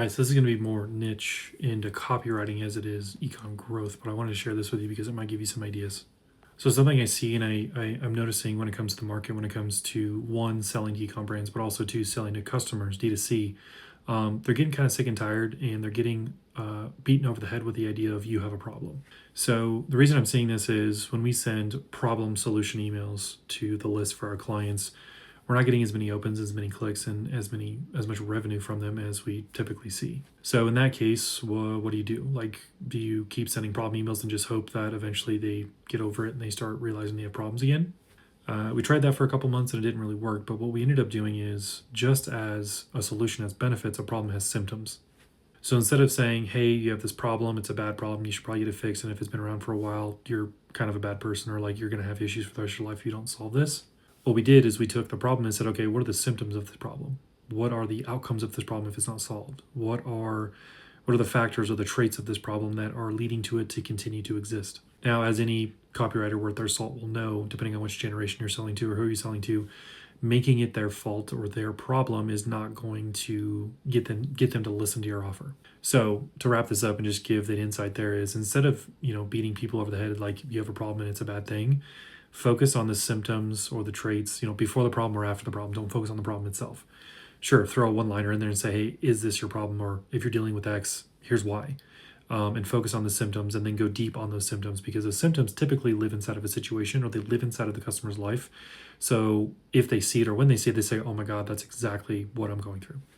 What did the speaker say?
right, so this is going to be more niche into copywriting as it is ecom growth, but I wanted to share this with you because it might give you some ideas. So something I see and I'm noticing when it comes to the market, when it comes to one, selling to ecom brands, but also two, selling to customers, D2C, they're getting kind of sick and tired and they're getting beaten over the head with the idea of you have a problem. So the reason I'm seeing this is when we send problem solution emails to the list for our clients, we're not getting as many opens, as many clicks, and as much revenue from them as we typically see. So in that case, what do you do? Like, do you keep sending problem emails and just hope that eventually they get over it and they start realizing they have problems again? We tried that for a couple months and it didn't really work. But what we ended up doing is, just as a solution has benefits, a problem has symptoms. So instead of saying, hey, you have this problem, it's a bad problem, you should probably get it fixed, and if it's been around for a while, you're kind of a bad person, or like you're going to have issues for the rest of your life if you don't solve this. What we did is we took the problem and said, okay, what are the symptoms of this problem? What are the outcomes of this problem if it's not solved? What are the factors or the traits of this problem that are leading to it to continue to exist? Now, as any copywriter worth their salt will know, depending on which generation you're selling to or who you're selling to, making it their fault or their problem is not going to get them to listen to your offer. So to wrap this up and just give the insight there is, instead of beating people over the head like you have a problem and it's a bad thing, focus on the symptoms or the traits, before the problem or after the problem. Don't focus on the problem itself. Sure, throw a one-liner in there and say, hey, is this your problem? Or if you're dealing with X, here's why. And focus on the symptoms and then go deep on those symptoms, because the symptoms typically live inside of a situation or they live inside of the customer's life. So if they see it or when they see it, they say, oh my God, that's exactly what I'm going through.